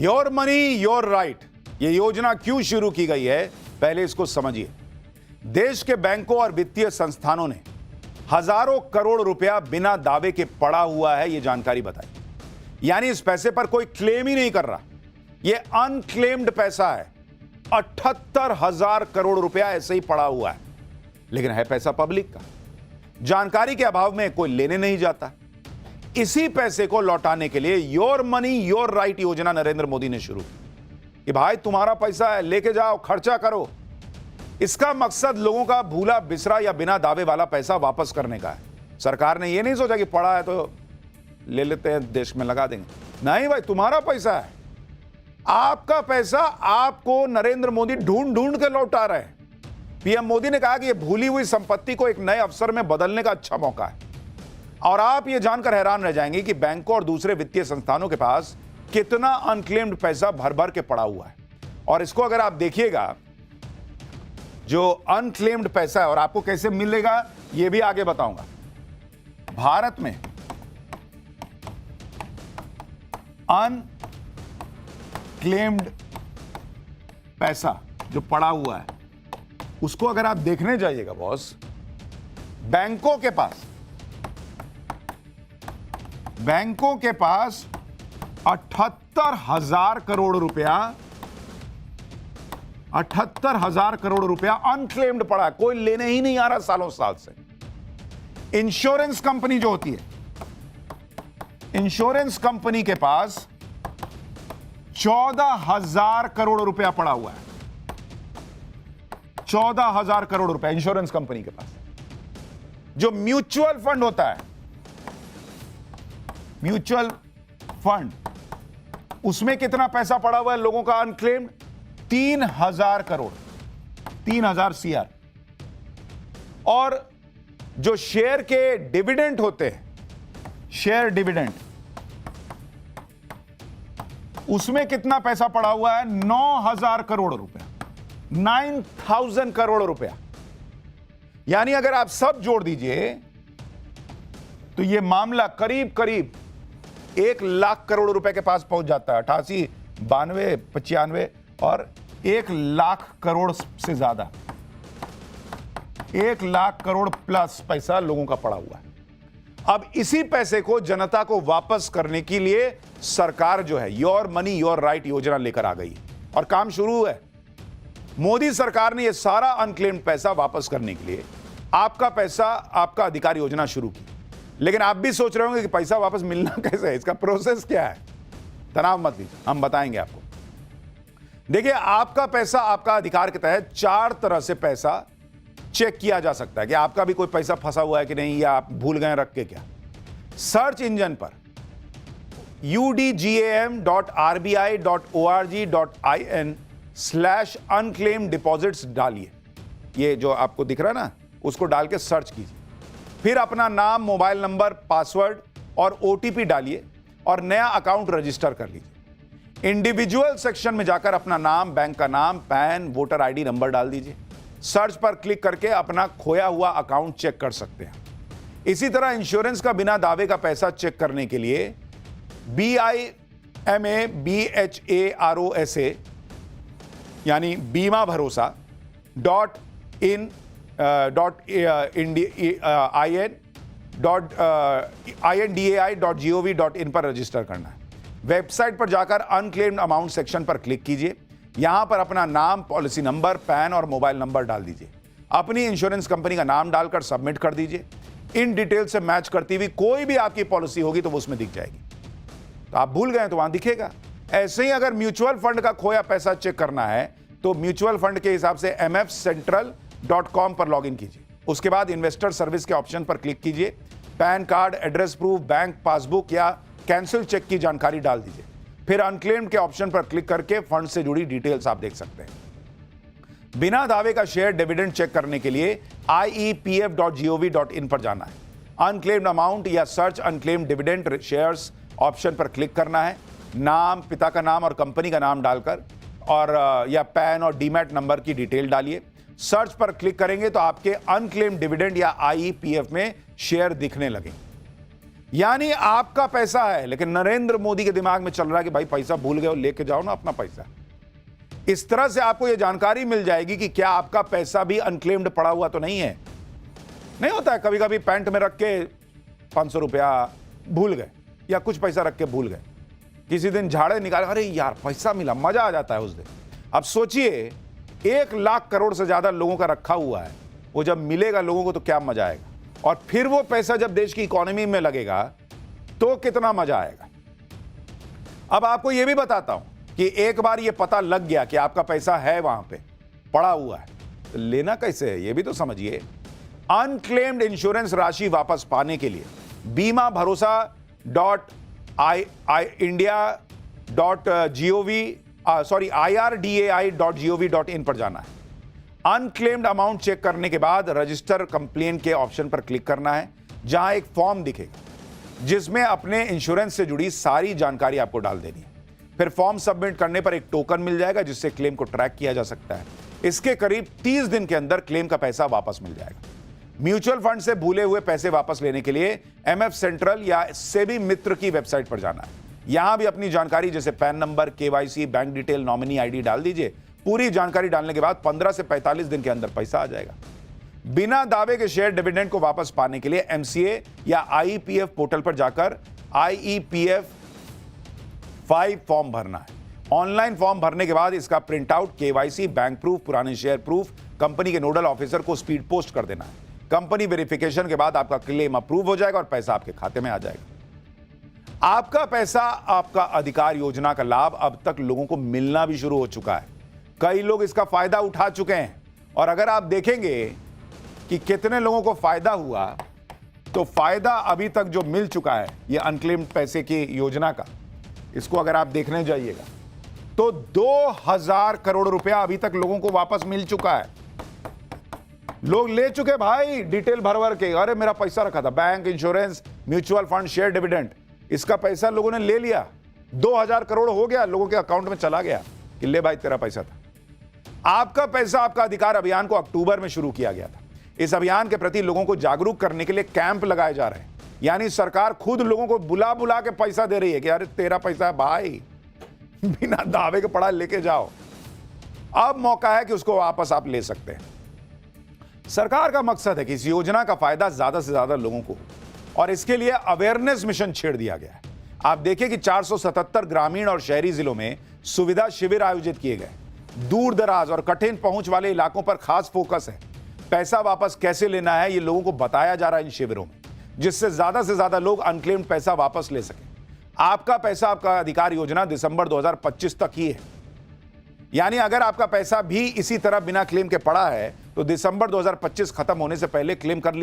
Your money your right, ये योजना क्यों शुरू की गई है, पहले इसको समझिए। देश के बैंकों और वित्तीय संस्थानों ने हजारों करोड़ रुपया बिना दावे के पड़ा हुआ है, ये जानकारी बताई। यानी इस पैसे पर कोई क्लेम ही नहीं कर रहा, ये अनक्लेम्ड पैसा है। 78,000 करोड़ रुपया ऐसे ही पड़ा हुआ है, लेकिन है पैसा पब्लिक का। जानकारी के अभाव में कोई लेने नहीं जाता। इसी पैसे को लौटाने के लिए योर मनी योर राइट योजना नरेंद्र मोदी ने शुरू की कि भाई तुम्हारा पैसा है, लेके जाओ, खर्चा करो। इसका मकसद लोगों का भूला बिसरा या बिना दावे वाला पैसा वापस करने का है। सरकार ने यह नहीं सोचा कि पड़ा है तो ले लेते हैं, देश में लगा देंगे। नहीं भाई, तुम्हारा पैसा है, आपका पैसा आपको नरेंद्र मोदी ढूंढ ढूंढ के लौटा रहे हैं। पीएम मोदी ने कहा कि यह भूली हुई संपत्ति को एक नए अवसर में बदलने का अच्छा मौका है। और आप यह जानकर हैरान रह जाएंगे कि बैंकों और दूसरे वित्तीय संस्थानों के पास कितना अनक्लेम्ड पैसा भर भर के पड़ा हुआ है। और इसको अगर आप देखिएगा, जो अनक्लेम्ड पैसा है और आपको कैसे मिलेगा यह भी आगे बताऊंगा। भारत में अनक्लेम्ड पैसा जो पड़ा हुआ है उसको अगर आप देखने जाइएगा बॉस, बैंकों के पास 78,000 करोड़ रुपया 78,000 करोड़ रुपया अनक्लेम्ड पड़ा है, कोई लेने ही नहीं आ रहा सालों साल से। इंश्योरेंस कंपनी जो होती है, इंश्योरेंस कंपनी के पास 14,000 करोड़ रुपया पड़ा हुआ है। 14,000 करोड़ रुपया इंश्योरेंस कंपनी के पास। जो म्यूचुअल फंड होता है, म्यूचुअल फंड, उसमें कितना पैसा पड़ा हुआ है लोगों का अनक्लेम्ड? 3,000 करोड़, 3,000 CR। और जो शेयर के डिविडेंड होते हैं, शेयर डिविडेंड, उसमें कितना पैसा पड़ा हुआ है? 9,000 करोड़ रुपया, 9,000 करोड़ रुपया। यानी अगर आप सब जोड़ दीजिए तो यह मामला करीब करीब 1 लाख करोड़ रुपए के पास पहुंच जाता है। 88, 92, 95 और 1 लाख करोड़ से ज्यादा, 1 लाख करोड़ प्लस पैसा लोगों का पड़ा हुआ है। अब इसी पैसे को जनता को वापस करने के लिए सरकार जो है योर मनी योर राइट योजना लेकर आ गई और काम शुरू है। मोदी सरकार ने यह सारा अनक्लेम्ड पैसा वापस करने के लिए आपका पैसा आपका अधिकार योजना शुरू की। लेकिन आप भी सोच रहे होंगे कि पैसा वापस मिलना कैसे है, इसका प्रोसेस क्या है। तनाव मत लीजिए, हम बताएंगे आपको। देखिए, आपका पैसा आपका अधिकार के तहत 4 तरह से पैसा चेक किया जा सकता है कि आपका भी कोई पैसा फंसा हुआ है कि नहीं, या आप भूल गए रख के क्या। सर्च इंजन पर udgam.rbi.org.in/unclaimed deposits डालिए। ये जो आपको दिख रहा है ना, उसको डाल के सर्च कीजिए। फिर अपना नाम, मोबाइल नंबर, पासवर्ड और OTP डालिए और नया अकाउंट रजिस्टर कर लीजिए। इंडिविजुअल सेक्शन में जाकर अपना नाम, बैंक का नाम, पैन, वोटर ID नंबर डाल दीजिए। सर्च पर क्लिक करके अपना खोया हुआ अकाउंट चेक कर सकते हैं। इसी तरह इंश्योरेंस का बिना दावे का पैसा चेक करने के लिए BIMABHAROSA यानी बीमा भरोसा .indai.gov.in पर रजिस्टर करना है। वेबसाइट पर जाकर अनक्लेम्ड अमाउंट सेक्शन पर क्लिक कीजिए। यहां पर अपना नाम, पॉलिसी नंबर, पैन और मोबाइल नंबर डाल दीजिए। अपनी इंश्योरेंस कंपनी का नाम डालकर सबमिट कर दीजिए। इन डिटेल से मैच करती हुई कोई भी आपकी पॉलिसी होगी तो वो उसमें दिख जाएगी। तो आप भूल गए तो वहां दिखेगा। ऐसे ही अगर म्यूचुअल फंड का खोया पैसा चेक करना है तो म्यूचुअल फंड के हिसाब से mfcentral.com पर लॉगिन कीजिए। उसके बाद इन्वेस्टर सर्विस के ऑप्शन पर क्लिक कीजिए। Pan card, address proof, bank passbook या कैंसिल चेक की जानकारी डाल दीजिए। फिर अनक्लेम्ड के ऑप्शन पर क्लिक करके फंड से जुड़ी डिटेल्स आप देख सकते हैं। बिना दावे का शेयर डिविडेंड चेक करने के लिए iepf.gov.in पर जाना है। अनक्लेम्ड अमाउंट या search unclaimed dividend shares option पर क्लिक करना है। नाम, पिता का नाम और कंपनी का नाम डालकर और या पैन और डीमैट नंबर की डिटेल डालिए। सर्च पर क्लिक करेंगे तो आपके अनक्लेम्ड डिविडेंड या IEPF में शेयर दिखने लगेंगे। यानी आपका पैसा है, लेकिन नरेंद्र मोदी के दिमाग में चल रहा है कि भाई पैसा भूल गए हो, लेके जाओ ना अपना पैसा। इस तरह से आपको यह जानकारी मिल जाएगी कि क्या आपका पैसा भी अनक्लेम्ड पड़ा हुआ तो नहीं है। नहीं होता है कभी कभी पैंट में रख के 500 रुपया भूल गए या कुछ पैसा रख के भूल गए, किसी दिन झाड़े निकाले, अरे यार पैसा मिला, मजा आ जाता है उस दिन। अब सोचिए 1 लाख करोड़ से ज्यादा लोगों का रखा हुआ है, वो जब मिलेगा लोगों को तो क्या मजा आएगा, और फिर वो पैसा जब देश की इकोनॉमी में लगेगा तो कितना मजा आएगा। अब आपको यह भी बताता हूं कि एक बार ये पता लग गया कि आपका पैसा है वहां पे पड़ा हुआ है, तो लेना कैसे है ये भी तो समझिए। अनक्लेम्ड इंश्योरेंस राशि वापस पाने के लिए बीमा भरोसा IRDAI.gov.in पर जाना है। अनक्लेम्ड अमाउंट चेक करने के बाद रजिस्टर कंप्लेन के ऑप्शन पर क्लिक करना है, जहां एक फॉर्म दिखेगा जिसमें अपने इंश्योरेंस से जुड़ी सारी जानकारी आपको डाल देनी है। फिर फॉर्म सबमिट करने पर एक टोकन मिल जाएगा जिससे क्लेम को ट्रैक किया जा सकता है। इसके करीब 30 दिन के अंदर क्लेम का पैसा वापस मिल जाएगा। म्यूचुअल फंड से भूले हुए पैसे वापस लेने के लिए MF सेंट्रल या सेबी मित्र की वेबसाइट पर जाना है। यहां भी अपनी जानकारी जैसे pan number, KYC, bank detail, nominee ID डाल दीजिए। पूरी जानकारी डालने के बाद 15 से 45 दिन के अंदर पैसा आ जाएगा। बिना दावे के शेयर डिविडेंड को वापस पाने के लिए MCA या IEPF पोर्टल पर जाकर IEPF 5 फॉर्म भरना है। ऑनलाइन फॉर्म भरने के बाद इसका print out, KYC, bank proof, पुराने शेयर प्रूफ कंपनी के नोडल ऑफिसर को स्पीड पोस्ट कर देना है। कंपनी वेरिफिकेशन के बाद आपका क्लेम अप्रूव हो जाएगा और पैसा आपके खाते में आ जाएगा। आपका पैसा आपका अधिकार योजना का लाभ अब तक लोगों को मिलना भी शुरू हो चुका है। कई लोग इसका फायदा उठा चुके हैं, और अगर आप देखेंगे कि कितने लोगों को फायदा हुआ, तो फायदा अभी तक जो मिल चुका है ये अनक्लेम्ड पैसे की योजना का, इसको अगर आप देखने जाइएगा तो 2000 करोड़ रुपया अभी तक लोगों को वापस मिल चुका है। लोग ले चुके भाई डिटेल भर भर के, अरे मेरा पैसा रखा था, bank, insurance, mutual fund, share dividend, इसका पैसा लोगों ने ले लिया। 2000 करोड़ हो गया, लोगों के अकाउंट में चला गया कि ले भाई तेरा पैसा था। आपका पैसा आपका अधिकार अभियान को अक्टूबर में शुरू किया गया था। इस अभियान के प्रति लोगों को जागरूक करने के लिए कैंप लगाए जा रहे हैं, यानी सरकार खुद लोगों को बुला बुला के पैसा दे रही है कि अरे तेरा पैसा है भाई, बिना दावे के पड़ा लेके जाओ। अब मौका है कि उसको वापस आप ले सकते हैं। सरकार का मकसद है कि इस योजना का फायदा ज्यादा से ज्यादा लोगों को, और इसके लिए अवेयरनेस मिशन छेड़ दिया गया है। आप देखिए कि 477 ग्रामीण और शहरी जिलों में सुविधा शिविर आयोजित किए गए। दूर दराज और कठिन पहुंच वाले इलाकों पर खास फोकस है। पैसा वापस कैसे लेना है ये लोगों को बताया जा रहा है इन शिविरों में, जिससे ज्यादा लोग अनक्लेम्ड पैसा वापस ले सकें। आपका पैसा आपका अधिकार योजना दिसंबर 2025 तक ही है, यानी अगर आपका पैसा भी इसी तरह बिना क्लेम के पड़ा है तो दिसंबर 2025 खत्म होने से पहले क्लेम कर